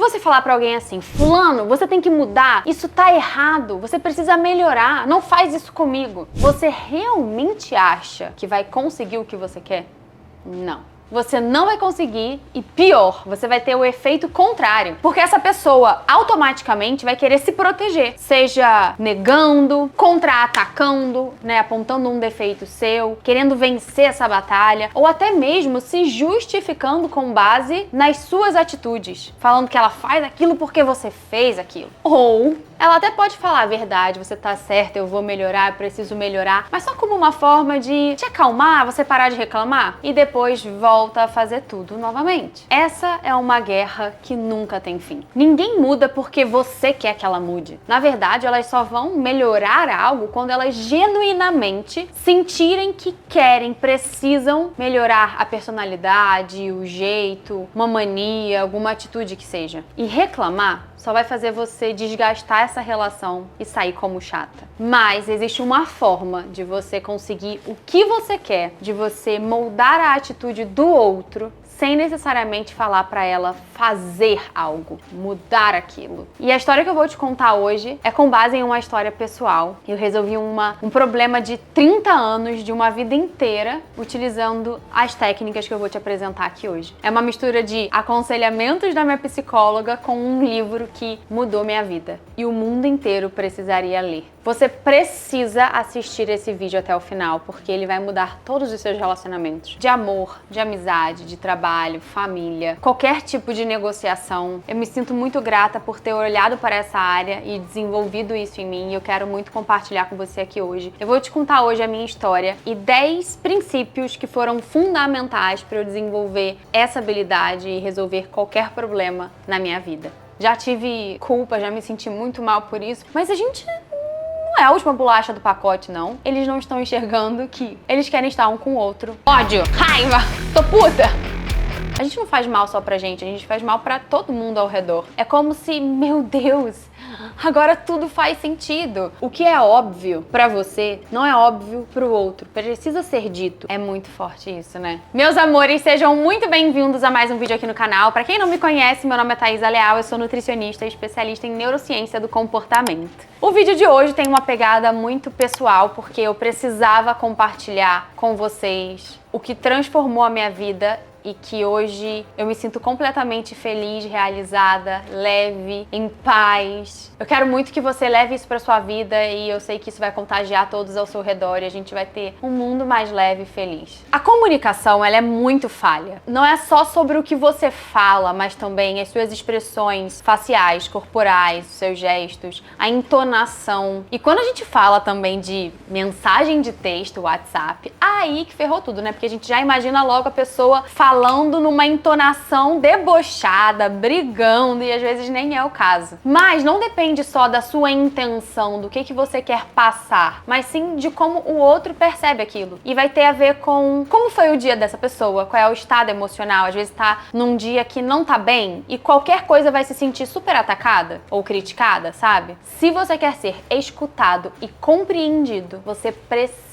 você falar pra alguém assim, fulano, você tem que mudar, isso tá errado, você precisa melhorar, não faz isso comigo. Você realmente acha que vai conseguir o que você quer? Não. Você não vai conseguir e pior, você vai ter o efeito contrário, porque essa pessoa automaticamente vai querer se proteger, seja negando, contra-atacando, né, apontando um defeito seu, querendo vencer essa batalha, ou até mesmo se justificando com base nas suas atitudes, falando que ela faz aquilo porque você fez aquilo. Ou ela até pode falar a verdade, você tá certa, eu vou melhorar, eu preciso melhorar, mas só como uma forma de te acalmar, você parar de reclamar e depois volta a fazer tudo novamente. Essa é uma guerra que nunca tem fim. Ninguém muda porque você quer que ela mude. Na verdade, elas só vão melhorar algo quando elas genuinamente sentirem que querem, precisam melhorar a personalidade, o jeito, uma mania, alguma atitude que seja. E reclamar só vai fazer você desgastar essa relação e sair como chata. Mas existe uma forma de você conseguir o que você quer, de você moldar a atitude do outro, sem necessariamente falar pra ela fazer algo, mudar aquilo. E a história que eu vou te contar hoje é com base em uma história pessoal. Eu resolvi um problema de 30 anos, de uma vida inteira, utilizando as técnicas que eu vou te apresentar aqui hoje. É uma mistura de aconselhamentos da minha psicóloga com um livro que mudou minha vida. E o mundo inteiro precisaria ler. Você precisa assistir esse vídeo até o final, porque ele vai mudar todos os seus relacionamentos. De amor, de amizade, de trabalho, família, qualquer tipo de negociação. Eu me sinto muito grata por ter olhado para essa área e desenvolvido isso em mim, e eu quero muito compartilhar com você aqui hoje. Eu vou te contar hoje a minha história e 10 princípios que foram fundamentais para eu desenvolver essa habilidade e resolver qualquer problema na minha vida. Já tive culpa, já me senti muito mal por isso, mas a gente não é a última bolacha do pacote, não. Eles não estão enxergando que eles querem estar um com o outro. Ódio, raiva, tô puta. A gente não faz mal só pra gente, a gente faz mal pra todo mundo ao redor. É como se, meu Deus, agora tudo faz sentido. O que é óbvio pra você não é óbvio pro outro. Precisa ser dito. É muito forte isso, né? Meus amores, sejam muito bem-vindos a mais um vídeo aqui no canal. Pra quem não me conhece, meu nome é Thaisa Leal, eu sou nutricionista e especialista em neurociência do comportamento. O vídeo de hoje tem uma pegada muito pessoal, porque eu precisava compartilhar com vocês o que transformou a minha vida e que hoje eu me sinto completamente feliz, realizada, leve, em paz. Eu quero muito que você leve isso pra sua vida e eu sei que isso vai contagiar todos ao seu redor e a gente vai ter um mundo mais leve e feliz. A comunicação, ela é muito falha. Não é só sobre o que você fala, mas também as suas expressões faciais, corporais, os seus gestos, a entonação. E quando a gente fala também de mensagem de texto, WhatsApp, aí que ferrou tudo, né? Porque a gente já imagina logo a pessoa falando numa entonação debochada, brigando, e às vezes nem é o caso. Mas não depende só da sua intenção, do que você quer passar, mas sim de como o outro percebe aquilo. E vai ter a ver com como foi o dia dessa pessoa, qual é o estado emocional. Às vezes tá num dia que não tá bem e qualquer coisa vai se sentir super atacada ou criticada, sabe? Se você quer ser escutado e compreendido, você precisa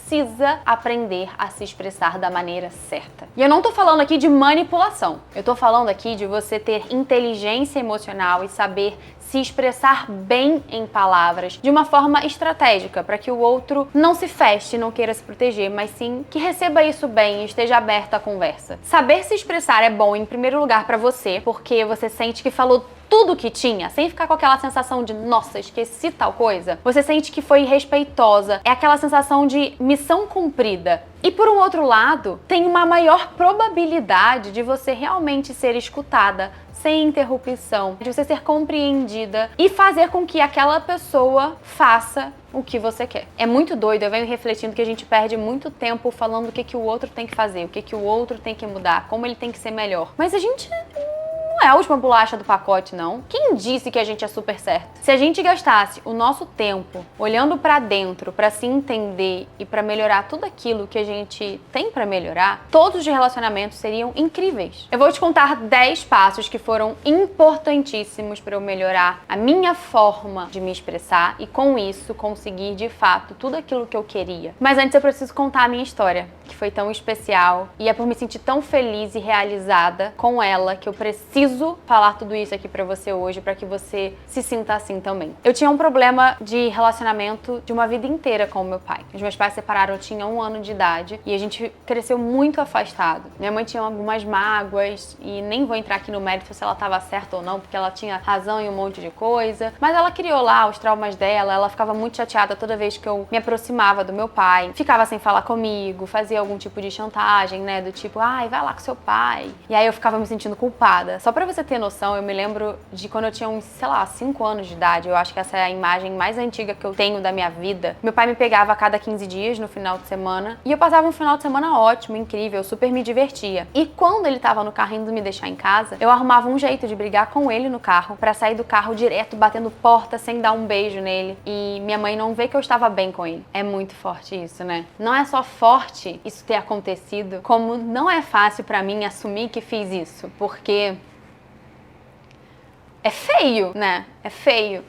aprender a se expressar da maneira certa. E eu não tô falando aqui de manipulação. Eu tô falando aqui de você ter inteligência emocional e saber se expressar bem em palavras de uma forma estratégica, para que o outro não se feche, não queira se proteger, mas sim que receba isso bem e esteja aberto à conversa. Saber se expressar é bom, em primeiro lugar, para você, porque você sente que falou tudo que tinha, sem ficar com aquela sensação de, nossa, esqueci tal coisa. Você sente que foi respeitosa. É aquela sensação de missão cumprida. E por um outro lado, tem uma maior probabilidade de você realmente ser escutada, sem interrupção, de você ser compreendida e fazer com que aquela pessoa faça o que você quer. É muito doido, eu venho refletindo que a gente perde muito tempo falando o que o outro tem que fazer, o que o outro tem que mudar, como ele tem que ser melhor. Mas a gente não é a última bolacha do pacote, não. Quem disse que a gente é super certo? Se a gente gastasse o nosso tempo olhando pra dentro, pra se entender e pra melhorar tudo aquilo que a gente tem pra melhorar, todos os relacionamentos seriam incríveis. Eu vou te contar 10 passos que foram importantíssimos pra eu melhorar a minha forma de me expressar e com isso conseguir de fato tudo aquilo que eu queria. Mas antes eu preciso contar a minha história, que foi tão especial e é por me sentir tão feliz e realizada com ela que eu preciso preciso falar tudo isso aqui pra você hoje, pra que você se sinta assim também. Eu tinha um problema de relacionamento de uma vida inteira com o meu pai. Os meus pais se separaram, eu tinha 1 ano de idade e a gente cresceu muito afastado. Minha mãe tinha algumas mágoas e nem vou entrar aqui no mérito se ela estava certa ou não, porque ela tinha razão em um monte de coisa, mas ela criou lá os traumas dela, ela ficava muito chateada toda vez que eu me aproximava do meu pai, ficava sem falar comigo, fazia algum tipo de chantagem, né, do tipo, ai, vai lá com seu pai. E aí eu ficava me sentindo culpada. Só pra você ter noção, eu me lembro de quando eu tinha uns, sei lá, 5 anos de idade, eu acho que essa é a imagem mais antiga que eu tenho da minha vida. Meu pai me pegava a cada 15 dias no final de semana e eu passava um final de semana ótimo, incrível, super me divertia. E quando ele tava no carro indo me deixar em casa, eu arrumava um jeito de brigar com ele no carro, pra sair do carro direto, batendo porta, sem dar um beijo nele. E minha mãe não vê que eu estava bem com ele. É muito forte isso, né? Não é só forte isso ter acontecido, como não é fácil pra mim assumir que fiz isso, porque é feio, né? É feio.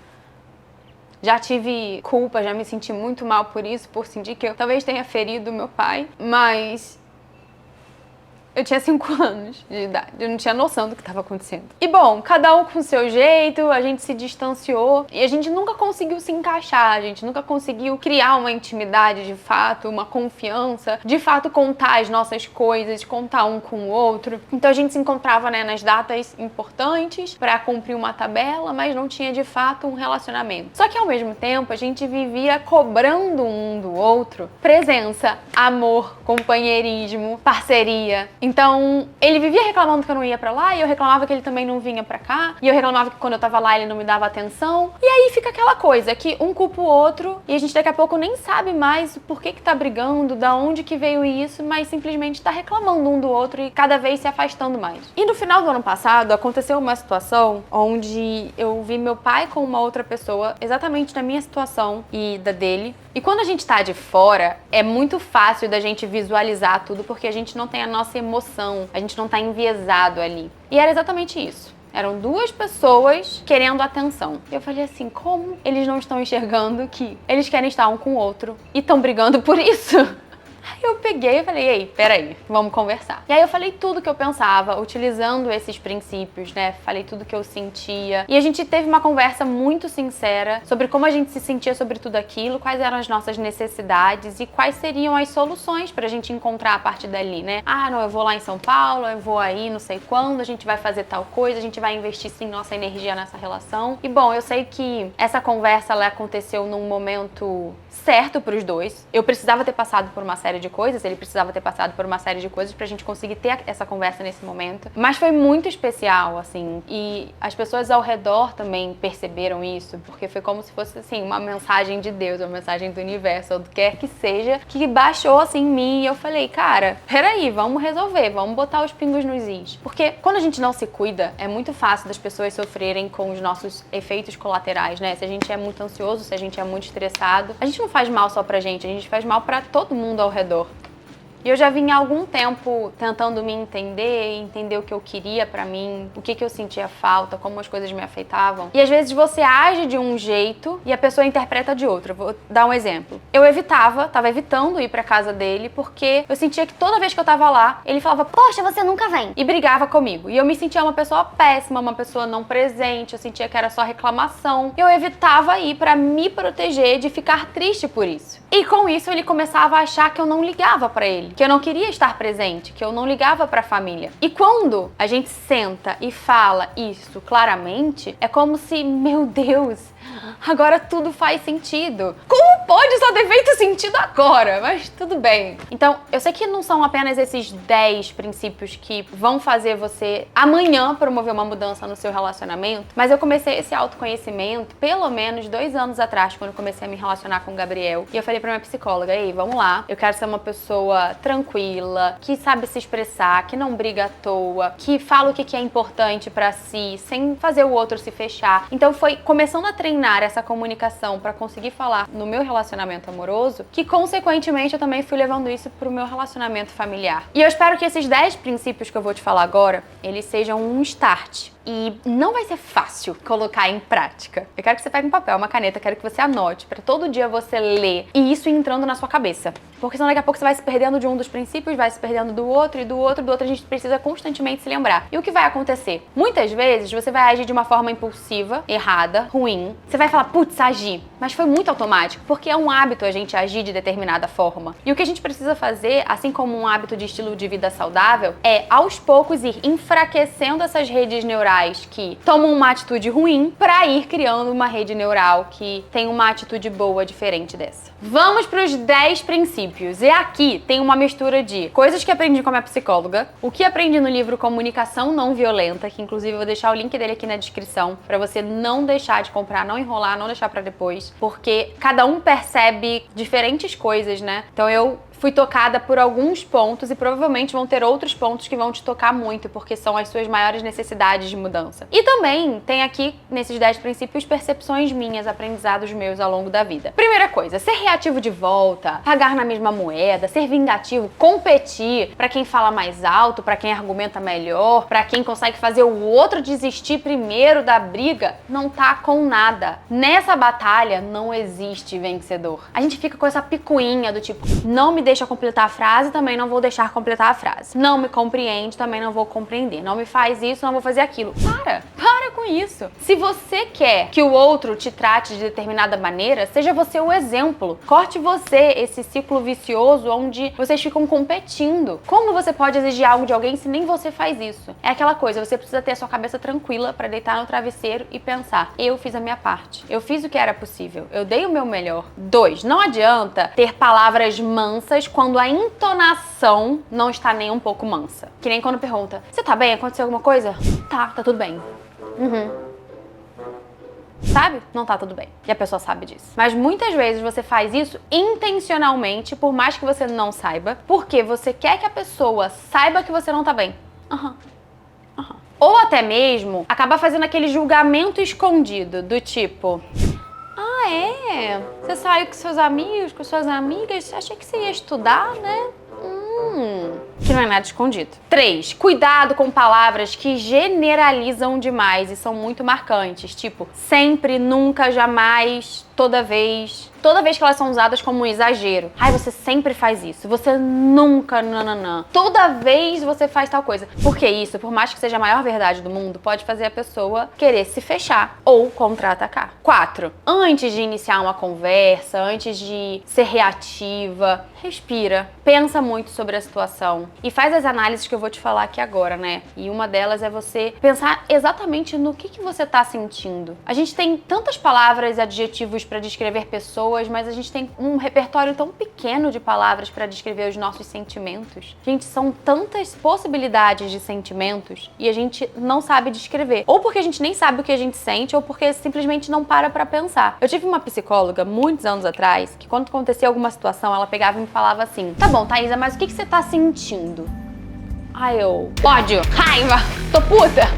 Já tive culpa, já me senti muito mal por isso, por sentir que eu talvez tenha ferido meu pai, mas eu tinha 5 anos de idade, eu não tinha noção do que estava acontecendo. E bom, cada um com o seu jeito, a gente se distanciou e a gente nunca conseguiu se encaixar, a gente nunca conseguiu criar uma intimidade de fato, uma confiança, de fato contar as nossas coisas, contar um com o outro. Então a gente se encontrava, né, nas datas importantes para cumprir uma tabela, mas não tinha de fato um relacionamento. Só que ao mesmo tempo a gente vivia cobrando um do outro presença, amor, companheirismo, parceria. Então, ele vivia reclamando que eu não ia pra lá, e eu reclamava que ele também não vinha pra cá, e eu reclamava que quando eu tava lá ele não me dava atenção. E aí fica aquela coisa que um culpa o outro, e a gente daqui a pouco nem sabe mais por que tá brigando, da onde que veio isso, mas simplesmente tá reclamando um do outro e cada vez se afastando mais. E no final do ano passado, aconteceu uma situação onde eu vi meu pai com uma outra pessoa, exatamente na minha situação e da dele. E quando a gente tá de fora, é muito fácil da gente visualizar tudo, porque a gente não tem a nossa emoção, a gente não tá enviesado ali. E era exatamente isso. Eram 2 pessoas querendo atenção. E eu falei assim, como eles não estão enxergando que eles querem estar um com o outro e estão brigando por isso? Aí eu peguei e falei, ei, peraí, vamos conversar. E aí eu falei tudo que eu pensava, utilizando esses princípios, né? Falei tudo que eu sentia. E a gente teve uma conversa muito sincera sobre como a gente se sentia sobre tudo aquilo, quais eram as nossas necessidades e quais seriam as soluções pra gente encontrar a partir dali, né? Ah, não, eu vou lá em São Paulo, eu vou aí não sei quando, a gente vai fazer tal coisa, a gente vai investir sim nossa energia nessa relação. E bom, eu sei que essa conversa, ela aconteceu num momento certo pros dois. Eu precisava ter passado por uma série de coisas, ele precisava ter passado por uma série de coisas pra gente conseguir ter essa conversa nesse momento. Mas foi muito especial, assim, e as pessoas ao redor também perceberam isso, porque foi como se fosse, assim, uma mensagem de Deus, uma mensagem do universo, ou do que quer que seja, que baixou, assim, em mim, e eu falei, cara, peraí, vamos resolver, vamos botar os pingos nos is. Porque quando a gente não se cuida, é muito fácil das pessoas sofrerem com os nossos efeitos colaterais, né? Se a gente é muito ansioso, se a gente é muito estressado, a gente não faz mal só pra gente, a gente faz mal pra todo mundo ao redor. E eu já vinha há algum tempo tentando me entender o que eu queria pra mim, o que eu sentia falta, como as coisas me afetavam. E às vezes você age de um jeito e a pessoa interpreta de outro. Vou dar um exemplo. Eu tava evitando ir pra casa dele porque eu sentia que toda vez que eu tava lá, ele falava, poxa, você nunca vem. E brigava comigo. E eu me sentia uma pessoa péssima, uma pessoa não presente, eu sentia que era só reclamação. Eu evitava ir pra me proteger de ficar triste por isso. E com isso ele começava a achar que eu não ligava pra ele, que eu não queria estar presente, que eu não ligava pra família. E quando a gente senta e fala isso claramente, é como se, meu Deus, agora tudo faz sentido. Como pode só ter feito sentido agora? Mas tudo bem. Então, eu sei que não são apenas esses 10 princípios que vão fazer você amanhã promover uma mudança no seu relacionamento, mas eu comecei esse autoconhecimento pelo menos 2 anos atrás, quando eu comecei a me relacionar com o Gabriel. E eu falei pra minha psicóloga, ei, vamos lá, eu quero ser uma pessoa tranquila, que sabe se expressar, que não briga à toa, que fala o que é importante pra si, sem fazer o outro se fechar. Então foi começando a treinar essa comunicação pra conseguir falar no meu relacionamento amoroso, que consequentemente eu também fui levando isso pro meu relacionamento familiar. E eu espero que esses 10 princípios que eu vou te falar agora, eles sejam um start E não vai ser fácil colocar em prática. Eu quero que você pegue um papel, uma caneta, quero que você anote para todo dia você ler e isso entrando na sua cabeça. Porque senão daqui a pouco você vai se perdendo de um dos princípios, vai se perdendo do outro e do outro, a gente precisa constantemente se lembrar. E o que vai acontecer? Muitas vezes você vai agir de uma forma impulsiva, errada, ruim. Você vai falar, putz, agi. Mas foi muito automático, porque é um hábito a gente agir de determinada forma. E o que a gente precisa fazer, assim como um hábito de estilo de vida saudável, é aos poucos ir enfraquecendo essas redes neurais que tomam uma atitude ruim para ir criando uma rede neural que tem uma atitude boa diferente dessa. Vamos para os 10 princípios. E aqui tem uma mistura de coisas que aprendi com a minha psicóloga, o que aprendi no livro Comunicação Não Violenta, que inclusive eu vou deixar o link dele aqui na descrição, para você não deixar de comprar, não enrolar, não deixar para depois, porque cada um percebe diferentes coisas, né? Então eu fui tocada por alguns pontos e provavelmente vão ter outros pontos que vão te tocar muito, porque são as suas maiores necessidades de mudança. E também tem aqui, nesses 10 princípios, percepções minhas, aprendizados meus ao longo da vida. Primeira coisa, ser reativo de volta, pagar na mesma moeda, ser vingativo, competir pra quem fala mais alto, pra quem argumenta melhor, pra quem consegue fazer o outro desistir primeiro da briga, não tá com nada. Nessa batalha não existe vencedor. A gente fica com essa picuinha do tipo, não me deixa completar a frase, também não vou deixar completar a frase. Não me compreende, também não vou compreender. Não me faz isso, não vou fazer aquilo. Para com isso. Se você quer que o outro te trate de determinada maneira, seja você o exemplo. Corte você esse ciclo vicioso onde vocês ficam competindo. Como você pode exigir algo de alguém se nem você faz isso? É aquela coisa, você precisa ter a sua cabeça tranquila para deitar no travesseiro e pensar, eu fiz a minha parte. Eu fiz o que era possível. Eu dei o meu melhor. 2, não adianta ter palavras mansas quando a entonação não está nem um pouco mansa. Que nem quando pergunta, você tá bem? Aconteceu alguma coisa? Tá tudo bem. Sabe? Não tá tudo bem. E a pessoa sabe disso. Mas muitas vezes você faz isso intencionalmente, por mais que você não saiba, porque você quer que a pessoa saiba que você não tá bem. Ou até mesmo acabar fazendo aquele julgamento escondido, do tipo... Ah, é? Você saiu com seus amigos, com suas amigas? Achei que você ia estudar, né? Que não é nada escondido. 3. Cuidado com palavras que generalizam demais e são muito marcantes. Tipo, sempre, nunca, jamais, toda vez. Toda vez que elas são usadas como um exagero. Ai, você sempre faz isso. Você nunca, nananã. Toda vez você faz tal coisa. Porque isso, por mais que seja a maior verdade do mundo, pode fazer a pessoa querer se fechar ou contra-atacar. 4. Antes de iniciar uma conversa, antes de ser reativa, respira. Pensa muito sobre a situação. E faz as análises que eu vou te falar aqui agora, né? E uma delas é você pensar exatamente no que você tá sentindo. A gente tem tantas palavras e adjetivos para descrever pessoas, mas a gente tem um repertório tão pequeno de palavras para descrever os nossos sentimentos. Gente, são tantas possibilidades de sentimentos e a gente não sabe descrever. Ou porque a gente nem sabe o que a gente sente, ou porque simplesmente não para pra pensar. Eu tive uma psicóloga muitos anos atrás que quando acontecia alguma situação, ela pegava e me falava assim, tá bom, Thaisa, mas o que você tá sentindo? Eu... ódio, raiva, tô puta.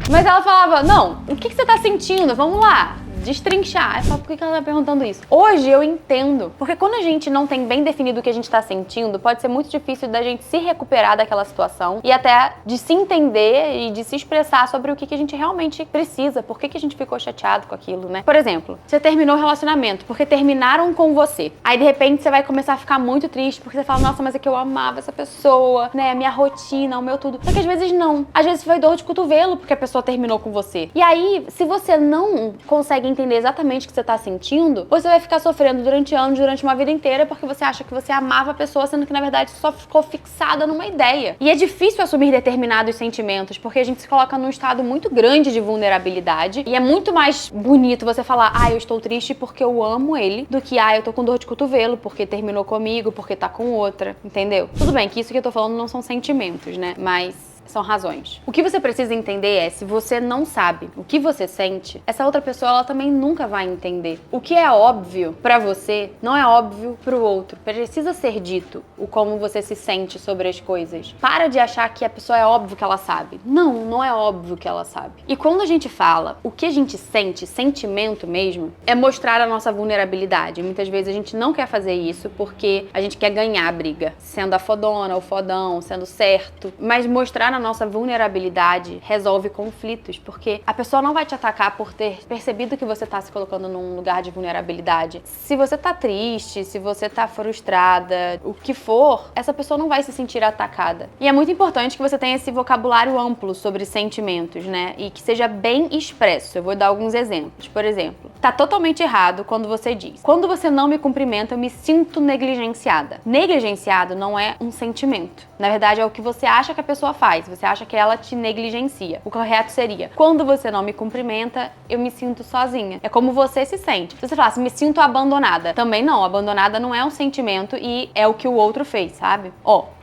Mas ela falava, não, o que você tá sentindo? Vamos lá. Destrinchar. Eu falo, por que ela tá perguntando isso? Hoje eu entendo. Porque quando a gente não tem bem definido o que a gente tá sentindo, pode ser muito difícil da gente se recuperar daquela situação e até de se entender e de se expressar sobre o que a gente realmente precisa, por que a gente ficou chateado com aquilo, né? Por exemplo, você terminou o relacionamento porque terminaram com você. Aí de repente você vai começar a ficar muito triste porque você fala, nossa, mas é que eu amava essa pessoa, né? A minha rotina, o meu tudo. Só que às vezes não. Às vezes foi dor de cotovelo porque a pessoa terminou com você. E aí, se você não consegue entender exatamente o que você tá sentindo, você vai ficar sofrendo durante anos, durante uma vida inteira, porque você acha que você amava a pessoa, sendo que na verdade só ficou fixada numa ideia. E é difícil assumir determinados sentimentos, porque a gente se coloca num estado muito grande de vulnerabilidade, e é muito mais bonito você falar, eu estou triste porque eu amo ele, do que, eu tô com dor de cotovelo porque terminou comigo, porque tá com outra, entendeu? Tudo bem que isso que eu tô falando não são sentimentos, né? Mas são razões. O que você precisa entender é, se você não sabe o que você sente, essa outra pessoa, ela também nunca vai entender. O que é óbvio pra você, não é óbvio pro outro. Precisa ser dito o como você se sente sobre as coisas. Para de achar que a pessoa é óbvio que ela sabe. Não, não é óbvio que ela sabe. E quando a gente fala o que a gente sente, sentimento mesmo, é mostrar a nossa vulnerabilidade. Muitas vezes a gente não quer fazer isso porque a gente quer ganhar a briga, sendo a fodona, o fodão, sendo certo. Mas mostrar na nossa vulnerabilidade resolve conflitos, porque a pessoa não vai te atacar por ter percebido que você tá se colocando num lugar de vulnerabilidade. Se você tá triste, se você tá frustrada, o que for, essa pessoa não vai se sentir atacada. E é muito importante que você tenha esse vocabulário amplo sobre sentimentos, né? E que seja bem expresso. Eu vou dar alguns exemplos. Por exemplo, tá totalmente errado quando você diz: quando você não me cumprimenta, eu me sinto negligenciada. Negligenciado não é um sentimento. Na verdade, é o que você acha que a pessoa faz. Você acha que ela te negligencia. O correto seria: quando você não me cumprimenta, eu me sinto sozinha. É como você se sente. Se você falasse, me sinto abandonada. Também não. Abandonada não é um sentimento e é o que o outro fez, sabe?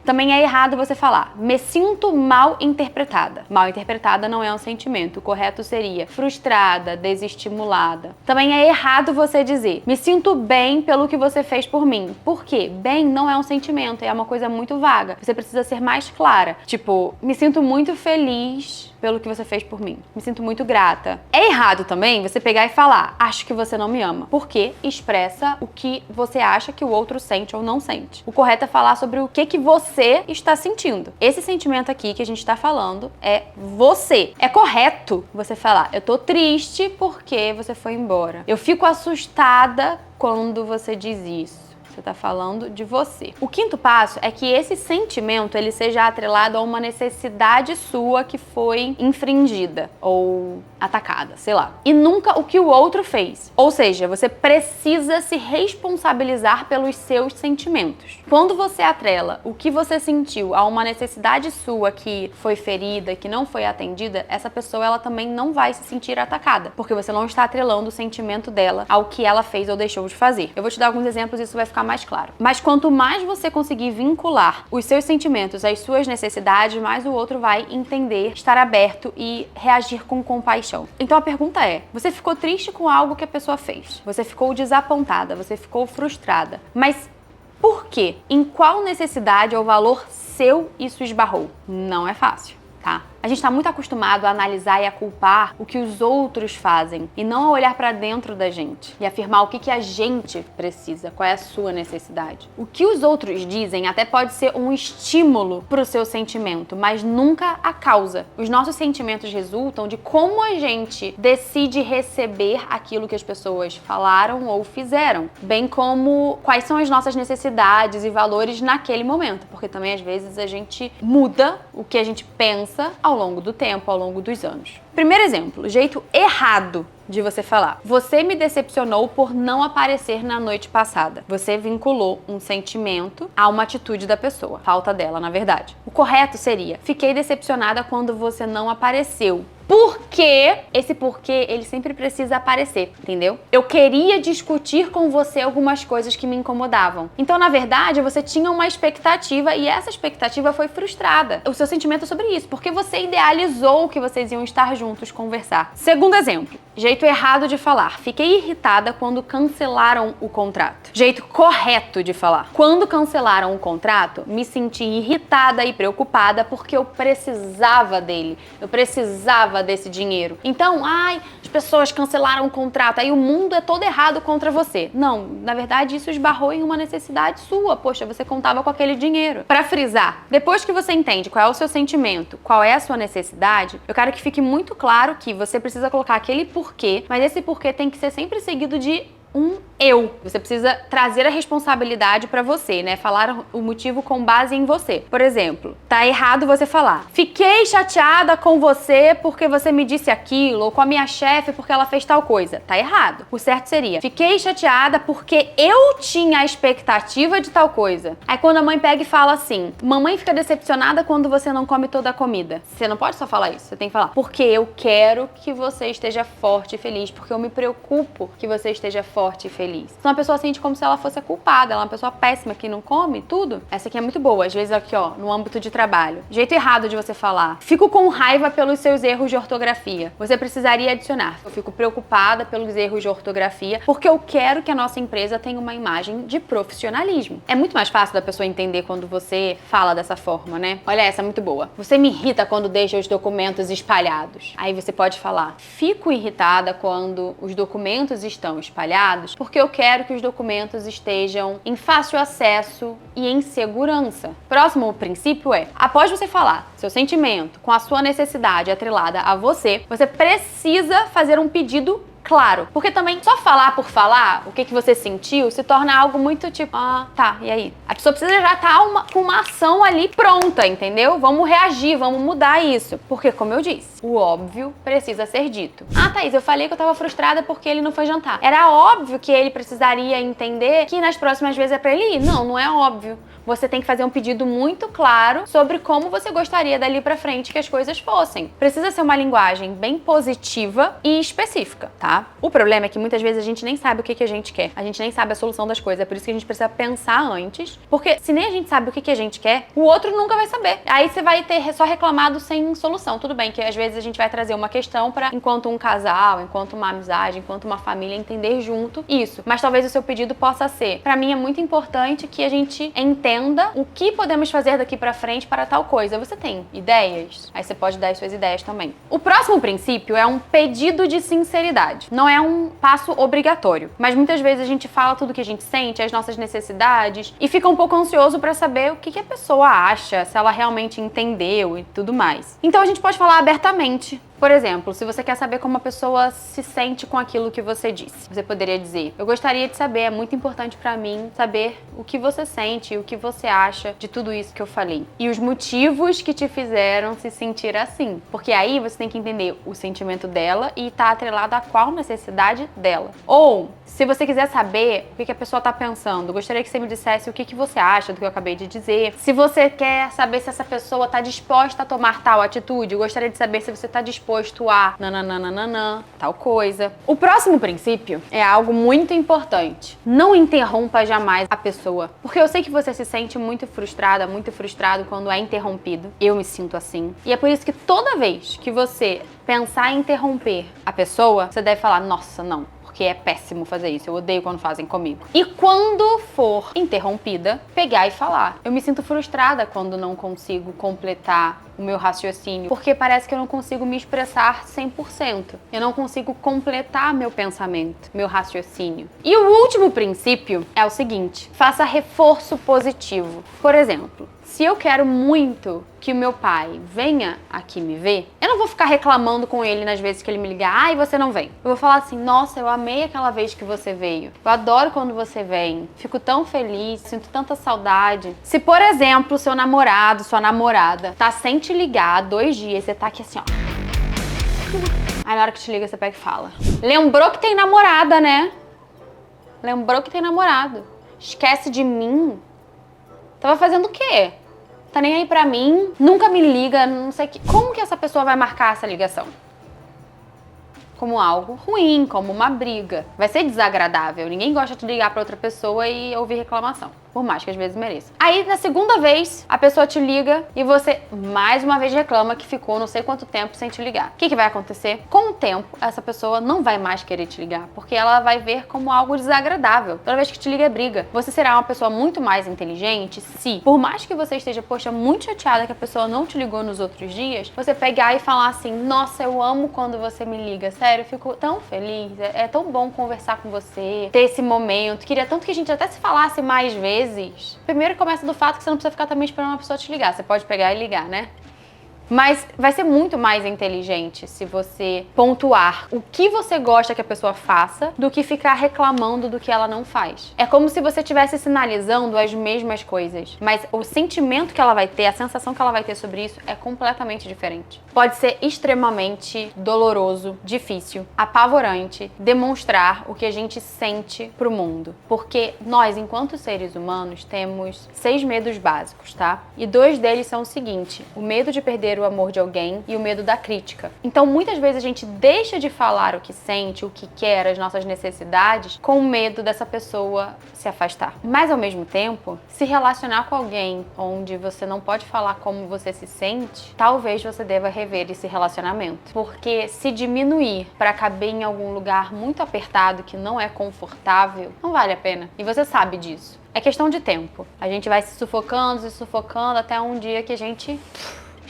Também é errado você falar, me sinto mal interpretada. Mal interpretada não é um sentimento. O correto seria frustrada, desestimulada. Também é errado você dizer, me sinto bem pelo que você fez por mim. Por quê? Bem não é um sentimento, é uma coisa muito vaga. Você precisa ser mais clara. Tipo, me sinto muito feliz pelo que você fez por mim. Me sinto muito grata. É errado também você pegar e falar, acho que você não me ama. Porque expressa o que você acha que o outro sente ou não sente. O correto é falar sobre o que você está sentindo. Esse sentimento aqui que a gente está falando é você. É correto você falar, eu tô triste porque você foi embora. Eu fico assustada quando você diz isso. Você tá falando de você. O quinto passo é que esse sentimento ele seja atrelado a uma necessidade sua que foi infringida ou atacada, sei lá. E nunca o que o outro fez. Ou seja, você precisa se responsabilizar pelos seus sentimentos. Quando você atrela o que você sentiu a uma necessidade sua que foi ferida, que não foi atendida, essa pessoa ela também não vai se sentir atacada, porque você não está atrelando o sentimento dela ao que ela fez ou deixou de fazer. Eu vou te dar alguns exemplos e isso vai ficar mais claro. Mas quanto mais você conseguir vincular os seus sentimentos às suas necessidades, mais o outro vai entender, estar aberto e reagir com compaixão. Então a pergunta é, você ficou triste com algo que a pessoa fez? Você ficou desapontada? Você ficou frustrada? Mas por quê? Em qual necessidade ou valor seu isso esbarrou? Não é fácil, tá? A gente está muito acostumado a analisar e a culpar o que os outros fazem e não a olhar para dentro da gente e afirmar o que a gente precisa, qual é a sua necessidade. O que os outros dizem até pode ser um estímulo para o seu sentimento, mas nunca a causa. Os nossos sentimentos resultam de como a gente decide receber aquilo que as pessoas falaram ou fizeram, bem como quais são as nossas necessidades e valores naquele momento, porque também às vezes a gente muda o que a gente pensa ao longo do tempo, ao longo dos anos. Primeiro exemplo, jeito errado de você falar. Você me decepcionou por não aparecer na noite passada. Você vinculou um sentimento a uma atitude da pessoa. Falta dela, na verdade. O correto seria, fiquei decepcionada quando você não apareceu. Porque esse porquê, ele sempre precisa aparecer, entendeu? Eu queria discutir com você algumas coisas que me incomodavam. Então, na verdade, você tinha uma expectativa e essa expectativa foi frustrada. O seu sentimento é sobre isso, porque você idealizou que vocês iam estar juntos, conversar. Segundo exemplo, jeito errado de falar. Fiquei irritada quando cancelaram o contrato. Jeito correto de falar. Quando cancelaram o contrato, me senti irritada e preocupada porque eu precisava dele. Eu precisava desse dinheiro. Então, as pessoas cancelaram o contrato, aí o mundo é todo errado contra você. Não, na verdade isso esbarrou em uma necessidade sua. Poxa, você contava com aquele dinheiro. Pra frisar, depois que você entende qual é o seu sentimento, qual é a sua necessidade, eu quero que fique muito claro que você precisa colocar aquele porquê, mas esse porquê tem que ser sempre seguido de um eu. Você precisa trazer a responsabilidade pra você, né? Falar o motivo com base em você. Por exemplo, tá errado você falar: fiquei chateada com você porque você me disse aquilo, ou com a minha chefe porque ela fez tal coisa. Tá errado. O certo seria: fiquei chateada porque eu tinha a expectativa de tal coisa. Aí quando a mãe pega e fala assim: mamãe fica decepcionada quando você não come toda a comida. Você não pode só falar isso. Você tem que falar: porque eu quero que você esteja forte e feliz, porque eu me preocupo que você esteja forte e feliz. Então a pessoa sente como se ela fosse a culpada, ela é uma pessoa péssima que não come tudo. Essa aqui é muito boa, às vezes aqui ó, no âmbito de trabalho. Jeito errado de você falar: fico com raiva pelos seus erros de ortografia. Você precisaria adicionar: eu fico preocupada pelos erros de ortografia porque eu quero que a nossa empresa tenha uma imagem de profissionalismo. É muito mais fácil da pessoa entender quando você fala dessa forma, né? Olha essa, muito boa. Você me irrita quando deixa os documentos espalhados. Aí você pode falar: fico irritada quando os documentos estão espalhados porque eu quero que os documentos estejam em fácil acesso e em segurança. Próximo princípio é, após você falar seu sentimento com a sua necessidade atrelada a você, você precisa fazer um pedido claro. Porque também só falar por falar o que você sentiu se torna algo muito tipo, tá, e aí? A pessoa precisa já estar com uma ação ali pronta, entendeu? Vamos reagir, vamos mudar isso. Porque, como eu disse, o óbvio precisa ser dito. Thaís, eu falei que eu tava frustrada porque ele não foi jantar. Era óbvio que ele precisaria entender que nas próximas vezes é pra ele ir. Não é óbvio. Você tem que fazer um pedido muito claro sobre como você gostaria dali pra frente que as coisas fossem. Precisa ser uma linguagem bem positiva e específica, tá? O problema é que muitas vezes a gente nem sabe o que a gente quer. A gente nem sabe a solução das coisas. É por isso que a gente precisa pensar antes. Porque se nem a gente sabe o que a gente quer, o outro nunca vai saber. Aí você vai ter só reclamado sem solução. Tudo bem que às vezes a gente vai trazer uma questão pra, enquanto um casal, enquanto uma amizade, enquanto uma família, entender junto isso. Mas talvez o seu pedido possa ser, pra mim é muito importante que a gente entenda o que podemos fazer daqui pra frente para tal coisa. Você tem ideias? Aí você pode dar as suas ideias também. O próximo princípio é um pedido de sinceridade. Não é um passo obrigatório, mas muitas vezes a gente fala tudo que a gente sente, as nossas necessidades, e fica um pouco ansioso pra saber o que a pessoa acha, se ela realmente entendeu e tudo mais. Então a gente pode falar abertamente. Por exemplo, se você quer saber como a pessoa se sente com aquilo que você disse, você poderia dizer: eu gostaria de saber, é muito importante pra mim saber o que você sente, o que você acha de tudo isso que eu falei. E os motivos que te fizeram se sentir assim. Porque aí você tem que entender o sentimento dela e tá atrelado a qual necessidade dela. Ou, se você quiser saber o que a pessoa tá pensando, gostaria que você me dissesse o que você acha do que eu acabei de dizer. Se você quer saber se essa pessoa tá disposta a tomar tal atitude, eu gostaria de saber se você tá disposto a nananana, tal coisa. O próximo princípio é algo muito importante. Não interrompa jamais a pessoa. Porque eu sei que você se sente muito frustrada, muito frustrado quando é interrompido. Eu me sinto assim. E é por isso que toda vez que você pensar em interromper a pessoa, você deve falar: nossa, não. Porque é péssimo fazer isso, eu odeio quando fazem comigo. E quando for interrompida, pegar e falar: eu me sinto frustrada quando não consigo completar o meu raciocínio, porque parece que eu não consigo me expressar 100%. Eu não consigo completar meu pensamento, meu raciocínio. E o último princípio é o seguinte: faça reforço positivo. Por exemplo, se eu quero muito que o meu pai venha aqui me ver, eu não vou ficar reclamando com ele nas vezes que ele me ligar: e você não vem. Eu vou falar assim: nossa, eu amei aquela vez que você veio. Eu adoro quando você vem. Fico tão feliz, sinto tanta saudade. Se, por exemplo, seu namorado, sua namorada tá sem te ligar há 2 dias, você tá aqui assim, ó. Aí na hora que te liga, você pega e fala: lembrou que tem namorada, né? Lembrou que tem namorado. Esquece de mim? Tava fazendo o quê? Tá nem aí pra mim, nunca me liga, não sei o que. Como que essa pessoa vai marcar essa ligação? Como algo ruim, como uma briga. Vai ser desagradável. Ninguém gosta de ligar pra outra pessoa e ouvir reclamação. Por mais que às vezes mereça. Aí, na segunda vez, a pessoa te liga e você, mais uma vez, reclama que ficou não sei quanto tempo sem te ligar. O que vai acontecer? Com o tempo, essa pessoa não vai mais querer te ligar, porque ela vai ver como algo desagradável. Toda vez que te liga é briga. Você será uma pessoa muito mais inteligente se, por mais que você esteja, poxa, muito chateada que a pessoa não te ligou nos outros dias, você pegar e falar assim: nossa, eu amo quando você me liga. Sério, eu fico tão feliz. É tão bom conversar com você, ter esse momento. Queria tanto que a gente até se falasse mais vezes. Primeiro começa do fato que você não precisa ficar também esperando uma pessoa te ligar. Você pode pegar e ligar, né? Mas vai ser muito mais inteligente se você pontuar o que você gosta que a pessoa faça do que ficar reclamando do que ela não faz. É como se você estivesse sinalizando as mesmas coisas, mas o sentimento que ela vai ter, a sensação que ela vai ter sobre isso é completamente diferente. Pode ser extremamente doloroso, difícil, apavorante demonstrar o que a gente sente pro mundo. Porque nós, enquanto seres humanos, temos 6 medos básicos, tá? E 2 deles são o seguinte: o medo de perder o amor de alguém e o medo da crítica. Então, muitas vezes a gente deixa de falar o que sente, o que quer, as nossas necessidades, com medo dessa pessoa se afastar. Mas, ao mesmo tempo, se relacionar com alguém onde você não pode falar como você se sente, talvez você deva rever esse relacionamento. Porque se diminuir para caber em algum lugar muito apertado que não é confortável, não vale a pena. E você sabe disso. É questão de tempo. A gente vai se sufocando até um dia que a gente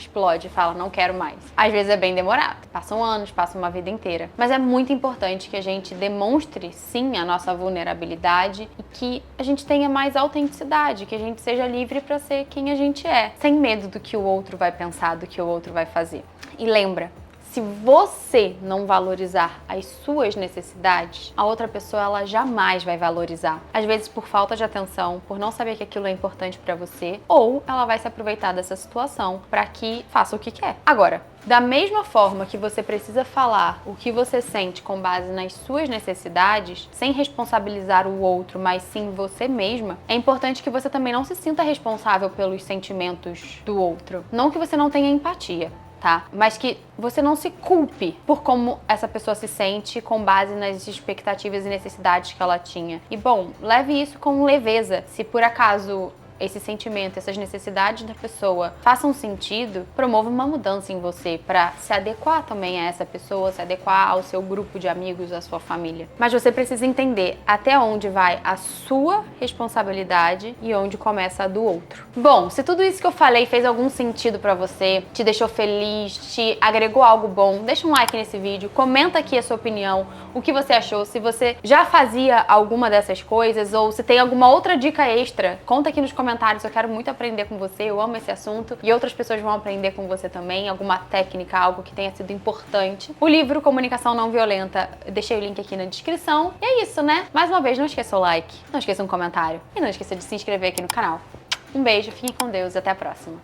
explode e fala, não quero mais. Às vezes é bem demorado, passam anos, passa uma vida inteira. Mas é muito importante que a gente demonstre, sim, a nossa vulnerabilidade e que a gente tenha mais autenticidade, que a gente seja livre para ser quem a gente é, sem medo do que o outro vai pensar, do que o outro vai fazer. E lembra, se você não valorizar as suas necessidades, a outra pessoa ela jamais vai valorizar. Às vezes por falta de atenção, por não saber que aquilo é importante pra você, ou ela vai se aproveitar dessa situação pra que faça o que quer. Agora, da mesma forma que você precisa falar o que você sente com base nas suas necessidades, sem responsabilizar o outro, mas sim você mesma, é importante que você também não se sinta responsável pelos sentimentos do outro. Não que você não tenha empatia, tá? Mas que você não se culpe por como essa pessoa se sente com base nas expectativas e necessidades que ela tinha. E bom, leve isso com leveza. Se por acaso esse sentimento, essas necessidades da pessoa façam sentido, promova uma mudança em você para se adequar também a essa pessoa, se adequar ao seu grupo de amigos, à sua família. Mas você precisa entender até onde vai a sua responsabilidade e onde começa a do outro. Bom, se tudo isso que eu falei fez algum sentido para você, te deixou feliz, te agregou algo bom, deixa um like nesse vídeo, comenta aqui a sua opinião, o que você achou, se você já fazia alguma dessas coisas ou se tem alguma outra dica extra, conta aqui nos comentários. Eu quero muito aprender com você, eu amo esse assunto e outras pessoas vão aprender com você também, alguma técnica, algo que tenha sido importante. O livro Comunicação Não Violenta, eu deixei o link aqui na descrição. E é isso, né? Mais uma vez, não esqueça o like, não esqueça um comentário e não esqueça de se inscrever aqui no canal. Um beijo, fiquem com Deus e até a próxima.